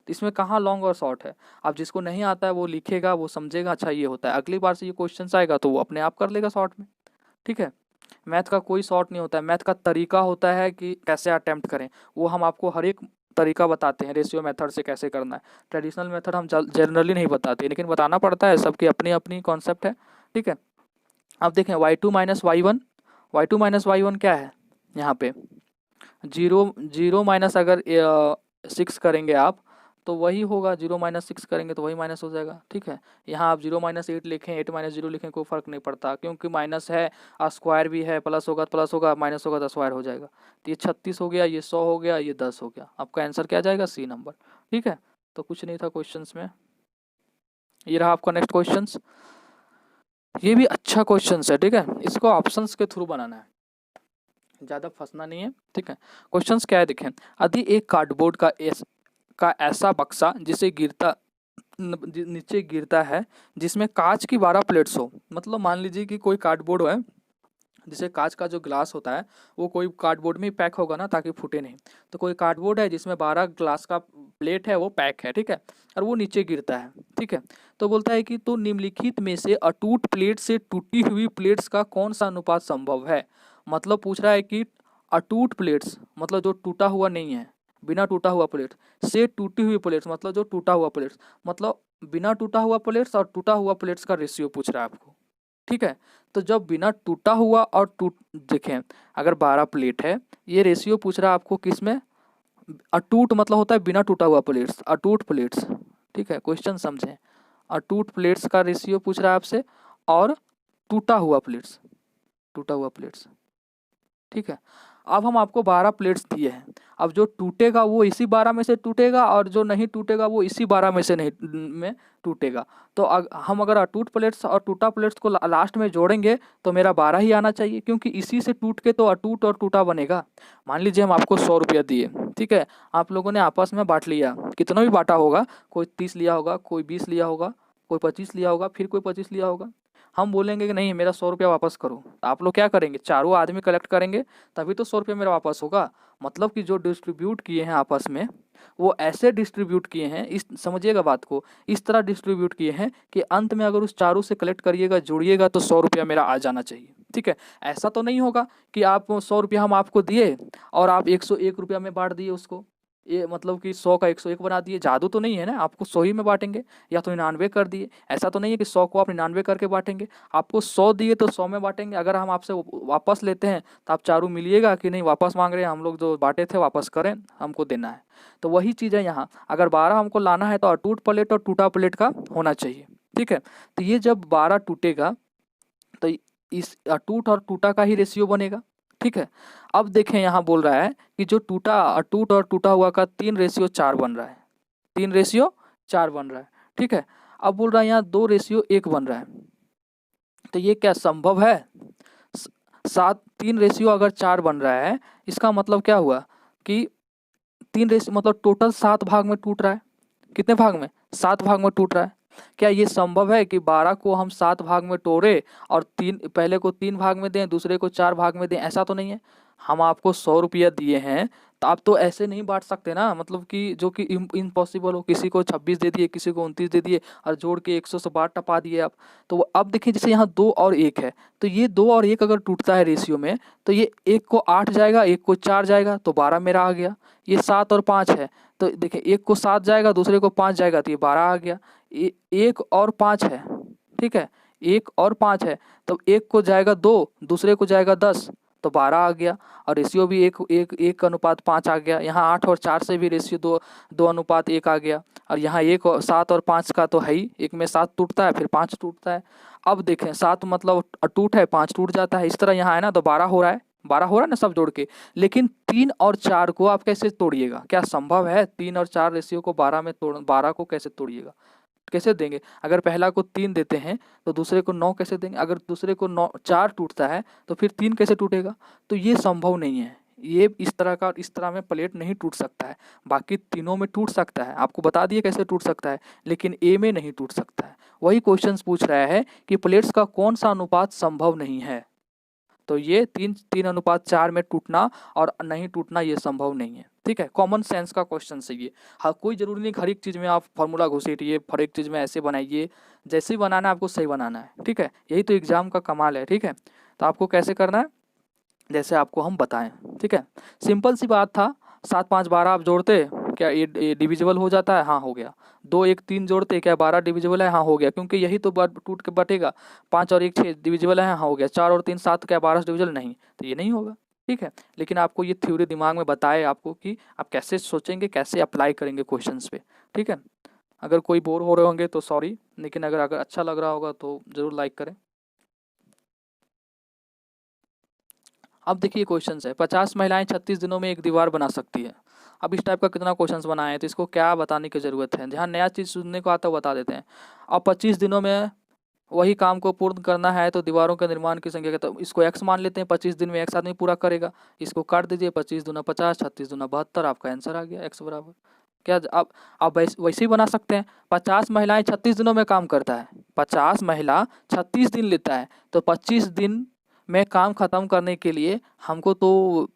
तो इसमें कहाँ लॉन्ग और शॉर्ट है। आप जिसको नहीं आता है वो लिखेगा, वो समझेगा अच्छा ये होता है, अगली बार से ये क्वेश्चन आएगा तो वो अपने आप कर लेगा शॉर्ट में, ठीक है। मैथ का कोई शॉर्ट नहीं होता है, मैथ का तरीका होता है कि कैसे अटेम्प्ट करें, वो हम आपको हर एक तरीका बताते हैं। रेशियो मेथड से कैसे करना है, ट्रेडिशनल मेथड हम जनरली नहीं बताते, लेकिन बताना पड़ता है, सबकी अपनी अपनी कॉन्सेप्ट है, ठीक है। अब देखें y2 - y1, y2 - y1 क्या है, यहाँ पे 0 माइनस अगर 6 करेंगे आप तो वही होगा, 0 - 6 करेंगे तो वही माइनस हो जाएगा, ठीक है। यहाँ आप 0 - 8 लिखें, 8 - 0 लिखें, कोई फर्क नहीं पड़ता, क्योंकि माइनस है, स्क्वायर भी है, प्लस होगा तो प्लस होगा, माइनस होगा तो स्क्वायर हो जाएगा। तो ये 36 हो गया, ये 100 हो गया, ये 10 हो गया, आपका आंसर क्या जाएगा, सी नंबर, ठीक है। तो कुछ नहीं था क्वेश्चन में। ये रहा आपका नेक्स्ट क्वेश्चन, ये भी अच्छा क्वेश्चन है, ठीक है। इसको ऑप्शन के थ्रू बनाना है, ज़्यादा फंसना नहीं है, ठीक है। क्वेश्चंस क्या है देखें, यदि एक कार्डबोर्ड का ऐसा बक्सा जिसे नीचे गिरता है, जिसमें कांच की 12 प्लेट्स हो, मतलब मान लीजिए कि कोई कार्डबोर्ड है, जिसे कांच का जो ग्लास होता है वो कोई कार्डबोर्ड में ही पैक होगा ना, ताकि फूटे नहीं। तो कोई कार्डबोर्ड है जिसमें 12 ग्लास का प्लेट है, वो पैक है, ठीक है, और वो नीचे गिरता है, ठीक है। तो बोलता है कि तो निम्नलिखित में से अटूट प्लेट से टूटी हुई प्लेट्स का कौन सा अनुपात संभव है। मतलब पूछ रहा है कि अटूट प्लेट्स मतलब जो टूटा हुआ नहीं है, बिना टूटा हुआ प्लेट से टूटी हुई प्लेट्स, मतलब जो टूटा हुआ प्लेट्स, मतलब बिना टूटा हुआ प्लेट्स और टूटा हुआ प्लेट्स का रेशियो पूछ रहा है आपको। ठीक है, तो जब बिना टूटा हुआ और देखें अगर 12 प्लेट है, ये रेशियो पूछ रहा है आपको किस में, अटूट मतलब होता है बिना टूटा हुआ प्लेट्स, अटूट प्लेट्स। ठीक है, क्वेश्चन समझें, अटूट प्लेट्स का रेशियो पूछ रहा है आपसे और टूटा हुआ प्लेट्स, टूटा हुआ प्लेट्स। ठीक है, अब हम आपको 12 प्लेट्स दिए हैं, अब जो टूटेगा वो इसी 12 में से टूटेगा और जो नहीं टूटेगा वो इसी 12 में से नहीं में टूटेगा। तो हम अगर अटूट प्लेट्स और टूटा प्लेट्स को लास्ट में जोड़ेंगे तो मेरा 12 ही आना चाहिए, क्योंकि इसी से टूट के तो अटूट और टूटा बनेगा। मान लीजिए हम आपको 100 रुपया दिए, ठीक है, आप लोगों ने आपस में बांट लिया, कितना भी बांटा होगा, कोई 30 लिया होगा, कोई 20 लिया होगा, कोई 25 लिया होगा, फिर कोई 25 लिया होगा। हम बोलेंगे कि नहीं मेरा 100 रुपया वापस करो, तो आप लोग क्या करेंगे, चारों आदमी कलेक्ट करेंगे तभी तो 100 रुपया मेरा वापस होगा। मतलब कि जो डिस्ट्रीब्यूट किए हैं आपस में वो ऐसे डिस्ट्रीब्यूट किए हैं, इस समझिएगा बात को, इस तरह डिस्ट्रीब्यूट किए हैं कि अंत में अगर उस चारों से कलेक्ट करिएगा जोड़िएगा तो 100 रुपया मेरा आ जाना चाहिए। ठीक है, ऐसा तो नहीं होगा कि आप 100 रुपया हम आपको दिए और आप 101 रुपया में बांट दिए उसको, ये मतलब कि 100 का 101 बना दिए, जादू तो नहीं है ना, आपको 100 ही में बांटेंगे, या तो 99 कर दिए, ऐसा तो नहीं है कि 100 को आप 99 करके बांटेंगे, आपको 100 दिए तो 100 में बांटेंगे। अगर हम आपसे वापस लेते हैं तो आप चारों मिलिएगा कि नहीं वापस मांग रहे हैं, हम लोग जो बांटे थे वापस करें, हमको देना है। तो वही चीज़ है यहाँ, अगर 12 हमको लाना है तो अटूट प्लेट और टूटा प्लेट का होना चाहिए। ठीक है, तो ये जब 12 टूटेगा तो इस अटूट और टूटा का ही रेशियो बनेगा। ठीक है, अब देखें यहाँ बोल रहा है कि जो टूटा अटूट और टूटा हुआ का 3:4 बन रहा है, 3:4 बन रहा है। ठीक है, अब बोल रहा है यहाँ 2:1 बन रहा है, तो ये क्या संभव है? 3:4 बन रहा है, इसका मतलब क्या हुआ कि 3 मतलब टोटल 7 भाग में टूट रहा है। कितने भाग में? 7 भाग में टूट रहा है। क्या ये संभव है कि 12 को हम 7 भाग में तोड़े और पहले को 3 भाग में दें, दूसरे को 4 भाग में दें? ऐसा तो नहीं है। हम आपको 100 रुपया दिए हैं तो आप तो ऐसे नहीं बांट सकते ना, मतलब कि जो कि इम्पॉसिबल हो, किसी को 26 दे दिए, किसी को 29 दे दिए और जोड़ के 100 से बार टपा दिए आप। तो अब देखिए जैसे यहाँ 2 और 1 है, तो ये 2 और 1 अगर टूटता है रेशियो में तो ये 1 को 8 जाएगा, 1 को 4 जाएगा, तो 12 मेरा आ गया। ये 7 और 5 है, तो देखिए 1 को 7 जाएगा, दूसरे को 5 जाएगा, तो ये 12 आ गया। 1 और 5 है, ठीक है, 1 और 5 है, तो 1 को जाएगा 2, दूसरे को जाएगा 10, तो 12 आ गया। और रेशियो भी 1:5 आ गया। यहाँ 8 और 4 से भी रेशियो 2:1 आ गया। और यहाँ 7 और 5 का तो है ही, 1 में 7 टूटता है फिर 5 टूटता है। अब देखें 7 मतलब अटूट है, 5 टूट जाता है, इस तरह यहाँ है ना, तो 12 हो रहा है, 12 हो रहा है ना सब जोड़ के। लेकिन 3 और 4 को आप कैसे तोड़िएगा? क्या संभव है 3 और 4 रेशियो को 12 में 12 को कैसे तोड़िएगा? कैसे देंगे? अगर पहला को 3 देते हैं तो दूसरे को 9 कैसे देंगे? अगर दूसरे को 9 4 टूटता है तो फिर 3 कैसे टूटेगा? तो ये संभव नहीं है, ये इस तरह में प्लेट नहीं टूट सकता है। बाकी तीनों में टूट सकता है, आपको बता दिए कैसे टूट सकता है, लेकिन ए में नहीं टूट सकता है। वही क्वेश्चन पूछ रहा है कि प्लेट्स का कौन सा अनुपात संभव नहीं है? तो ये 3:4 में टूटना और नहीं टूटना ये संभव नहीं है। ठीक है, कॉमन सेंस का क्वेश्चन है ये। हाँ, कोई जरूरी नहीं हर एक चीज़ में आप फार्मूला घुसेटिए, हर एक चीज़ में ऐसे बनाइए, जैसे ही बनाना है आपको सही बनाना है। ठीक है, यही तो एग्जाम का कमाल है। ठीक है, तो आपको कैसे करना है जैसे आपको हम बताएं। ठीक है, सिंपल सी बात था, 7 5 12 आप जोड़ते क्या ये डिविजिबल हो जाता है? हाँ हो गया। 2 1 3 जोड़ते क्या 12 डिविजिबल है? हाँ हो गया, क्योंकि यही तो टूट के बटेगा। 5 और 1 6 डिविजिबल है? हाँ हो गया। 4 और 3 7 क्या 12 डिविजिबल? नहीं, तो ये नहीं होगा। ठीक है, लेकिन आपको ये थ्योरी दिमाग में बताए आपको कि आप कैसे सोचेंगे, कैसे अप्लाई करेंगे क्वेश्चंस पे। ठीक है, अगर कोई बोर हो रहे होंगे तो सॉरी, लेकिन अगर अच्छा लग रहा होगा तो ज़रूर लाइक करें। अब देखिए क्वेश्चन है, 50 महिलाएं 36 दिनों में एक दीवार बना सकती है। अब इस टाइप का कितना क्वेश्चन बनाए हैं तो इसको क्या बताने की ज़रूरत है? जहाँ नया चीज़ सुनने को आता है बता देते हैं। अब 25 दिनों में वही काम को पूर्ण करना है तो दीवारों के निर्माण की संख्या, तो इसको x मान लेते हैं, 25 दिन में x आदमी पूरा करेगा। इसको काट दीजिए, 25 दूना 50, 36 दूना 72, आपका आंसर आ गया x बराबर क्या? आप वैसे ही बना सकते हैं। 50 महिलाएं 36 दिनों में काम करता है, 50 महिला 36 दिन लेता है, तो 25 दिन में काम खत्म करने के लिए हमको तो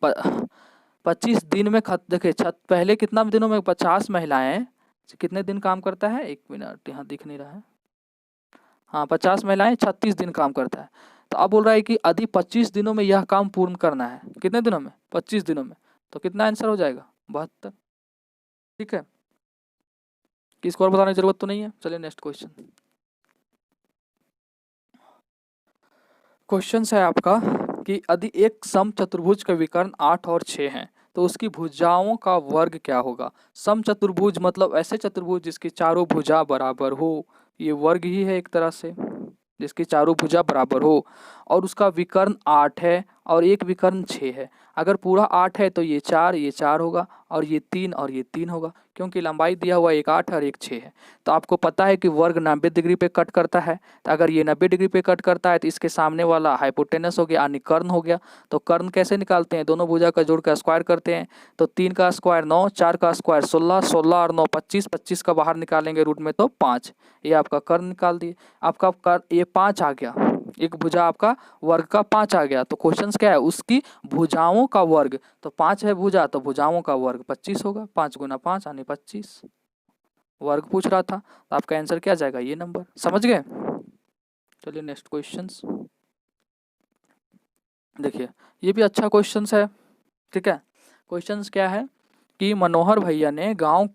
25 दिन में देखिए पहले कितना दिनों में 50 महिलाएं कितने दिन काम करता है? 1 मिनट, यहाँ दिख नहीं रहा है। हाँ, 50 महिलाएं 36 दिन काम करता है। तो अब बोल रहा है कि यदि 25 दिनों में यह काम पूर्ण करना है, कितने दिनों में? 25 दिनों में, तो कितना आंसर हो जाएगा? 72। ठीक है, किसको और बताने की जरूरत तो नहीं है। चलिए नेक्स्ट क्वेश्चन। क्वेश्चन है आपका कि यदि एक सम चतुर्भुज का विकर्ण 8 और 6 हैं तो उसकी भुजाओं का वर्ग क्या होगा। सम चतुर्भुज मतलब ऐसे चतुर्भुज जिसकी चारों भुजा बराबर हो, ये वर्ग ही है एक तरह से, जिसकी चारों भुजा बराबर हो, और उसका विकर्ण 8 है और एक विकर्ण 6 है। अगर पूरा 8 है तो ये 4 होगा, और ये 3 और ये 3 होगा, क्योंकि लंबाई दिया हुआ एक 8 और एक 6 है। तो आपको पता है कि वर्ग 90 डिग्री पे कट करता है, तो अगर ये 90 डिग्री पे कट करता है तो इसके सामने वाला हाइपोटेनस हो गया यानी कर्ण हो गया। तो कर्ण कैसे निकालते हैं, दोनों भुजा का जोड़ का स्क्वायर करते हैं। तो 3 का स्क्वायर 9, 4 का स्क्वायर 16, 16 और 9 25, 25 का बाहर निकालेंगे रूट में तो 5, ये आपका कर्ण निकाल दिए। आपका ये 5 आ गया, एक भुजा आपका वर्ग का 5 आ गया। तो क्वेश्चन क्या है, उसकी भुजाओं का वर्ग। तो 5 है भुजा तो भुजाओं का वर्ग 25 होगा, 5 गुना 5 यानी 25 वर्ग पूछ रहा था। तो आपका आंसर क्या जाएगा, ये नंबर। समझ गए। चलिए नेक्स्ट क्वेश्चंस देखिए, ये भी अच्छा क्वेश्चंस है। ठीक है, क्वेश्चंस क्या है कि मनोहर भैया ने गांव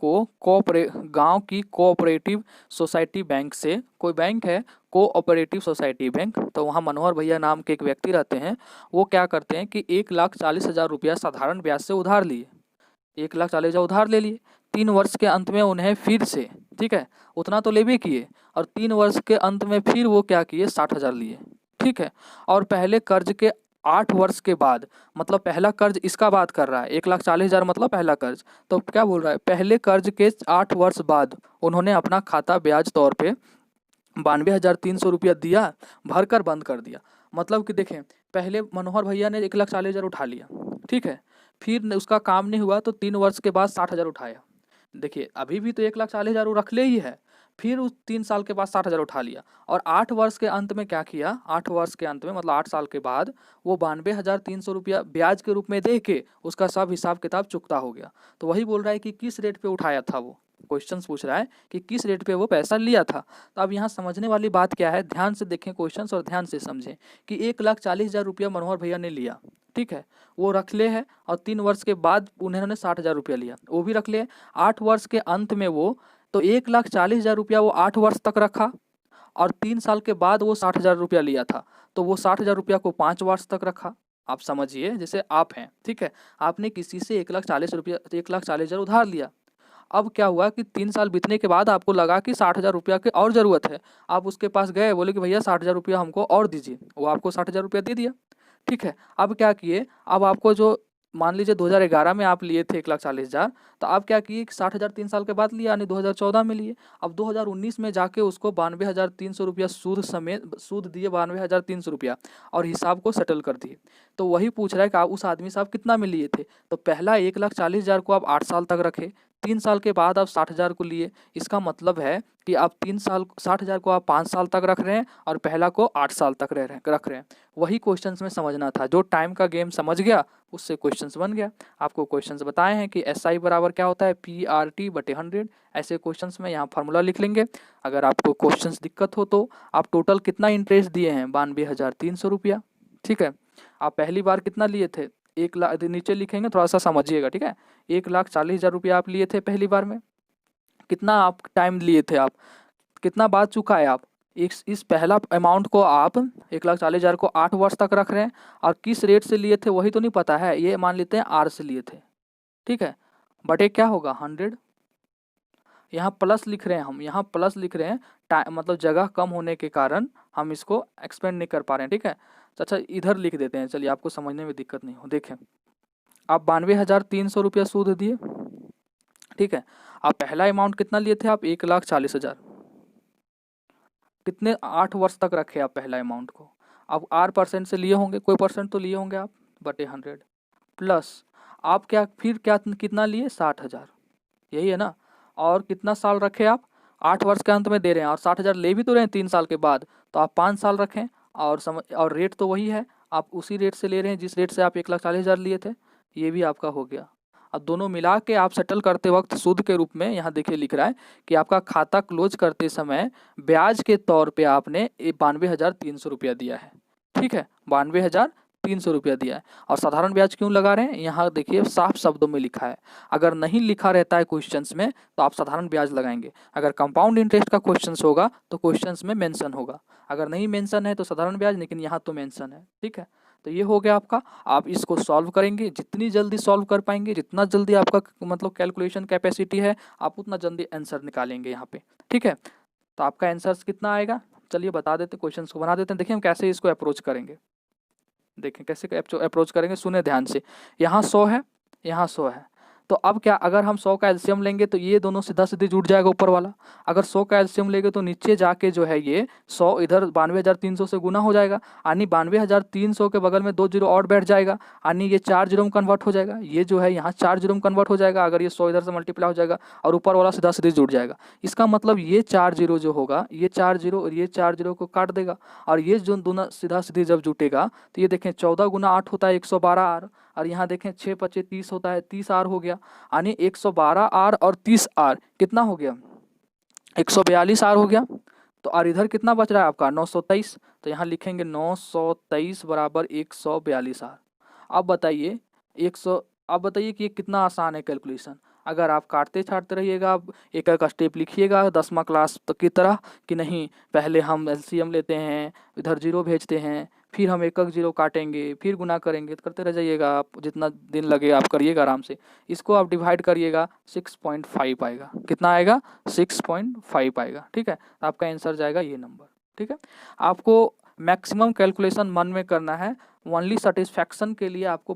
की कोऑपरेटिव सोसाइटी बैंक से, कोई बैंक है कोऑपरेटिव सोसाइटी बैंक, तो वहाँ मनोहर भैया नाम के एक व्यक्ति रहते हैं। वो क्या करते हैं कि 1,40,000 रुपया साधारण ब्याज से उधार लिए, 1,40,000 उधार ले लिए। 3 वर्ष के अंत में उन्हें फिर से, ठीक है, उतना तो लेबे किए, और 3 वर्ष के अंत में फिर वो क्या किए, 60,000 लिए। ठीक है, और पहले कर्ज के 8 वर्ष के बाद, मतलब पहला कर्ज इसका बात कर रहा है, 1,40,000 मतलब पहला कर्ज, तो क्या बोल रहा है, पहले कर्ज के 8 वर्ष बाद उन्होंने अपना खाता ब्याज तौर पे 92,300 रुपया दिया, भरकर बंद कर दिया। मतलब कि देखें, पहले मनोहर भैया ने 1,40,000 उठा लिया, ठीक है, फिर उसका काम नहीं हुआ तो 3 वर्ष के बाद 60,000 उठाया। देखिए अभी भी तो 1,40,000 वो रख ले ही है, फिर उस 3 साल के बाद 60,000 उठा लिया, और 8 वर्ष के अंत में क्या किया, 8 वर्ष के अंत में मतलब 8 साल के बाद वो 92,300 रुपया ब्याज के रूप में दे के उसका सब हिसाब किताब चुकता हो गया। तो वही बोल रहा है कि किस रेट पे उठाया था वो, क्वेश्चन पूछ रहा है कि किस रेट पे वो पैसा लिया था। तो अब यहाँ समझने वाली बात क्या है, ध्यान से देखें क्वेश्चन और ध्यान से समझें कि 1,40,000 रुपया मनोहर भैया ने लिया, ठीक है, वो रख ले है, और 3 वर्ष के बाद उन्होंने 60,000 रुपया लिया, वो भी रख ले। 8 वर्ष के अंत में वो, तो 1,40,000 रुपया वो 8 वर्ष तक रखा, और 3 साल के बाद वो 60,000 रुपया लिया था, तो वो 60,000 रुपया को 5 वर्ष तक रखा। आप समझिए, जैसे आप हैं, ठीक है, आपने किसी से 1,40,000 उधार लिया। अब क्या हुआ कि 3 साल बीतने के बाद आपको लगा कि 60,000 रुपया की और ज़रूरत है। आप उसके पास गए, बोले कि भैया 60,000 रुपया हमको और दीजिए, वो आपको 60,000 रुपया दे दिया। ठीक है, अब क्या किए, अब आपको जो मान लीजिए 2011 में आप लिए थे 1,40,000, तो आप क्या किए, 60,000 3 साल के बाद लिया यानी 2014 में लिए। अब 2019 में जाके उसको 92,300 रुपया सूद समेत सूद दिए, 92,300 रुपया, और हिसाब को सेटल कर दिए। तो वही पूछ रहा है कि आप उस आदमी से आप कितना में लिए थे। तो पहला 1,40,000 को आप 8 साल तक रखे, 3 साल के बाद आप 60,000 को लिए। इसका मतलब है कि आप 3 साल 60,000 को आप 5 साल तक रख रहे हैं, और पहला को 8 साल तक रख रहे हैं। वही क्वेश्चंस में समझना था, जो टाइम का गेम समझ गया उससे क्वेश्चंस बन गया। आपको क्वेश्चंस बताए हैं कि SI बराबर क्या होता है, PRT/100। ऐसे क्वेश्चंस में यहाँ फार्मूला लिख लेंगे। अगर आपको क्वेश्चंस दिक्कत हो तो आप टोटल कितना इंटरेस्ट दिए हैं, 92,300 रुपया, ठीक है। आप पहली बार कितना लिए थे, 1 लाख, नीचे लिखेंगे थोड़ा सा समझिएगा, ठीक है। 1,40,000 रुपया आप लिए थे पहली बार में, कितना आप टाइम लिए थे, आप कितना बाद चुकाए आप, इस पहला अमाउंट को आप 1,40,000 को 8 वर्ष तक रख रहे हैं, और किस रेट से लिए थे वही तो नहीं पता है, ये मान लेते हैं R से लिए थे, ठीक है, बटे क्या होगा 100। यहाँ प्लस लिख रहे हैं, हम यहाँ प्लस लिख रहे हैं, टाइम मतलब जगह कम होने के कारण हम इसको एक्सपेंड नहीं कर पा रहे हैं, ठीक है। तो अच्छा इधर लिख देते हैं, चलिए आपको समझने में दिक्कत नहीं हो। देखें, आप 92,300 रुपया सूद दिए, ठीक है। आप पहला अमाउंट कितना लिए थे, आप 1,40,000, कितने 8 वर्ष तक रखे आप पहला अमाउंट को। अब R% से लिए होंगे, कोई परसेंट तो लिए होंगे आप, बटे 100, प्लस आप क्या फिर क्या कितना लिए, 60,000, यही है ना। और कितना साल रखे आप, 8 वर्ष के अंत में दे रहे हैं, और 60,000 ले भी तो रहे हैं 3 साल के बाद, तो आप 5 साल रखें, और रेट तो वही है, आप उसी रेट से ले रहे हैं जिस रेट से आप 1,40,000 लिए थे, ये भी आपका हो गया। अब दोनों मिला के आप सेटल करते वक्त सूद के रूप में, यहाँ देखिए लिख रहा है कि आपका खाता क्लोज करते समय ब्याज के तौर पे आपने 92,300 रुपया दिया है, ठीक है, 92,000 300 रुपया दिया है। और साधारण ब्याज क्यों लगा रहे हैं, यहाँ देखिए साफ शब्दों में लिखा है। अगर नहीं लिखा रहता है क्वेश्चंस में तो आप साधारण ब्याज लगाएंगे। अगर कंपाउंड इंटरेस्ट का क्वेश्चंस होगा तो क्वेश्चंस में मेंशन होगा, अगर नहीं मेंशन है तो साधारण ब्याज, लेकिन यहाँ तो मेंशन है। ठीक है, तो ये हो गया आपका। आप इसको सॉल्व करेंगे, जितनी जल्दी सॉल्व कर पाएंगे, जितना जल्दी आपका मतलब कैलकुलेशन कैपेसिटी है, आप उतना जल्दी आंसर निकालेंगे यहाँ पे। ठीक है, तो आपका आंसर कितना आएगा, चलिए बता देते, क्वेश्चन को बना देते हैं। देखिए हम कैसे इसको अप्रोच करेंगे, देखें कैसे अप्रोच करेंगे, सुने ध्यान से। यहाँ 100 है, यहाँ 100 है, तो अब क्या, अगर हम 100 का एलसीएम लेंगे तो ये दोनों सीधा सीधी जुड़ जाएगा ऊपर वाला। अगर 100 का एलसीएम लेंगे तो नीचे जाके जो है ये 100 इधर 92,300 से गुना हो जाएगा, यानी 92,300 के बगल में 2 जीरो और बैठ जाएगा, यानी ये 4 जीरो में कन्वर्ट हो जाएगा। ये जो है यहाँ 4 जीरो में कन्वर्ट हो जाएगा, अगर ये 100 इधर से मल्टीप्लाई हो जाएगा और ऊपर वाला सीधा सीधी जुड़ जाएगा। इसका मतलब ये 4 जीरो जो होगा, ये 4 जीरो और ये 4 जीरो को काट देगा, और ये जो दोनों सीधा सीधी जब जुटेगा तो ये देखें 14 गुना 8 होता है 112 आर, और यहाँ देखें 6 पचे 30 होता है 30 आर हो गया, यानी 112 आर और 30 आर कितना हो गया, 142 आर हो गया। तो और इधर कितना बच रहा है आपका 923, तो यहाँ लिखेंगे 923 बराबर 142 आर। अब बताइए 100, अब बताइए कि ये कितना आसान है कैलकुलेशन। अगर आप काटते छाटते रहिएगा, आप एक एक स्टेप लिखिएगा 10वां क्लास तक की तरह, कि नहीं पहले हम एलसीएम लेते हैं, इधर जीरो भेजते हैं, फिर हम एक एक जीरो काटेंगे, फिर गुना करेंगे, तो करते रह जाइएगा आप, जितना दिन लगे आप करिएगा आराम से। इसको आप डिवाइड करिएगा 6.5 आएगा, कितना आएगा 6.5 आएगा। ठीक है, तो आपका आंसर जाएगा ये नंबर। ठीक है, आपको मैक्सिमम कैलकुलेशन मन में करना है, ओनली सेटिस्फैक्शन के लिए आपको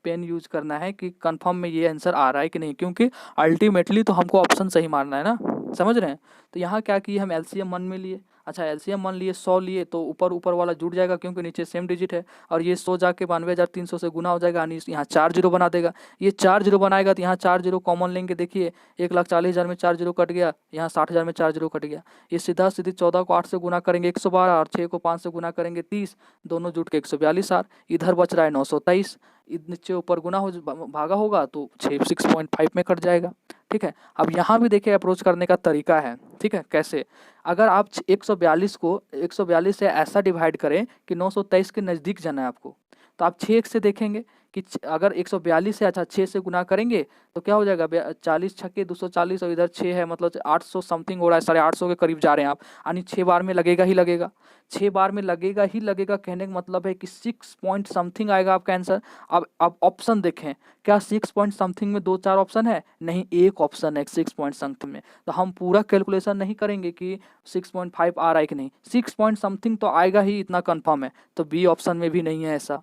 पेन यूज करना है कि कंफर्म में ये आंसर आ रहा है कि नहीं, क्योंकि अल्टीमेटली तो हमको ऑप्शन सही मारना है ना, समझ रहे हैं। तो यहाँ क्या किए, हम एलसीएम मन में लिए, अच्छा एलसीएम मान लिए 100 लिए तो ऊपर ऊपर वाला जुड़ जाएगा क्योंकि नीचे सेम डिजिट है, और ये 100 जाके 92,300 से गुना हो जाएगा, यानी यहाँ 4 जीरो बना देगा। ये 4 जीरो बनाएगा तो यहाँ 4 जीरो कॉमन लेंगे, देखिए 1,40,000 में 4 जीरो कट गया, यहाँ 60,000 में 4 जीरो कट गया। ये सीधा सीधी 14 को 8 से गुना करेंगे 112, और 6 को 5 से गुना करेंगे 30, दोनों जुट के 142 आर। इधर बच रहा है 923, नीचे ऊपर गुना हो भागा होगा तो 6.5 में कट जाएगा। ठीक है, अब यहाँ भी देखिए अप्रोच करने का तरीका है। ठीक है, कैसे, अगर आप 142 को 142 से ऐसा डिवाइड करें कि 923 के नज़दीक जाना है आपको, तो आप 6 से देखेंगे कि अगर 142 से अच्छा 6 से गुना करेंगे तो क्या हो जाएगा, 40 छक्के 240, और इधर 6 है, मतलब 800 समथिंग हो रहा है, 850 के करीब जा रहे हैं आप, यानी 6 बार में लगेगा ही लगेगा, 6 बार में लगेगा ही लगेगा। कहने का मतलब है कि 6 पॉइंट समथिंग आएगा आपका आंसर। अब ऑप्शन देखें, क्या 6 पॉइंट समथिंग में 2-4 ऑप्शन है, नहीं, एक ऑप्शन है 6 पॉइंट समथिंग में। तो हम पूरा कैलकुलेशन नहीं करेंगे कि 6.5 आ रहा है कि नहीं, 6 पॉइंट समथिंग तो आएगा ही, इतना कंफर्म है। तो बी ऑप्शन में भी नहीं है ऐसा,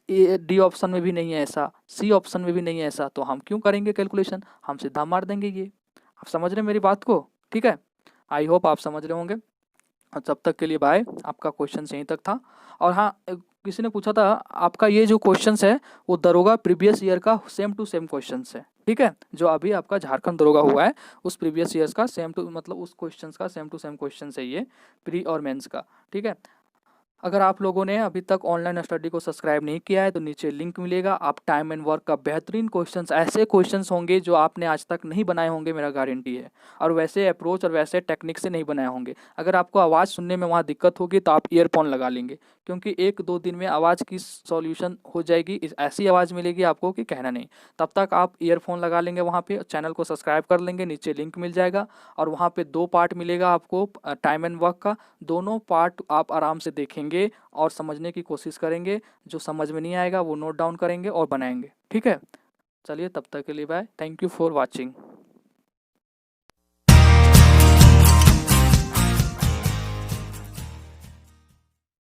डी ऑप्शन में भी नहीं है ऐसा, सी ऑप्शन में भी नहीं है ऐसा, तो हम क्यों करेंगे कैलकुलेशन, हम सीधा मार देंगे ये। आप समझ रहे हैं मेरी बात को। ठीक है, आई होप आप समझ रहे होंगे, और तब तक के लिए बाय। आपका क्वेश्चन यहीं तक था। और हाँ, किसी ने पूछा था आपका ये जो क्वेश्चन है वो दरोगा प्रीवियस ईयर का सेम टू सेम क्वेश्चन है। ठीक है, जो अभी आपका झारखंड दरोगा हुआ है उस प्रीवियस ईयर्स का सेम टू, मतलब उस क्वेश्चन का सेम टू सेम क्वेश्चन है ये, प्री और मेंस का। ठीक है, अगर आप लोगों ने अभी तक ऑनलाइन स्टडी को सब्सक्राइब नहीं किया है तो नीचे लिंक मिलेगा, आप टाइम एंड वर्क का बेहतरीन क्वेश्चंस, ऐसे क्वेश्चंस होंगे जो आपने आज तक नहीं बनाए होंगे, मेरा गारंटी है, और वैसे अप्रोच और वैसे टेक्निक से नहीं बनाए होंगे। अगर आपको आवाज़ सुनने में वहाँ दिक्कत होगी तो आप ईयरफोन लगा लेंगे, क्योंकि 1-2 दिन में आवाज़ की सॉल्यूशन हो जाएगी, ऐसी आवाज़ मिलेगी आपको कि कहना नहीं। तब तक आप ईयरफोन लगा लेंगे, वहाँ पे चैनल को सब्सक्राइब कर लेंगे, नीचे लिंक मिल जाएगा, और वहाँ पे 2 पार्ट मिलेगा आपको टाइम एंड वर्क का, दोनों पार्ट आप आराम से देखेंगे और समझने की कोशिश करेंगे। जो समझ में नहीं आएगा वो नोट डाउन करेंगे और बनाएंगे। ठीक है, चलिए तब तक के लिए bye, thank you for watching.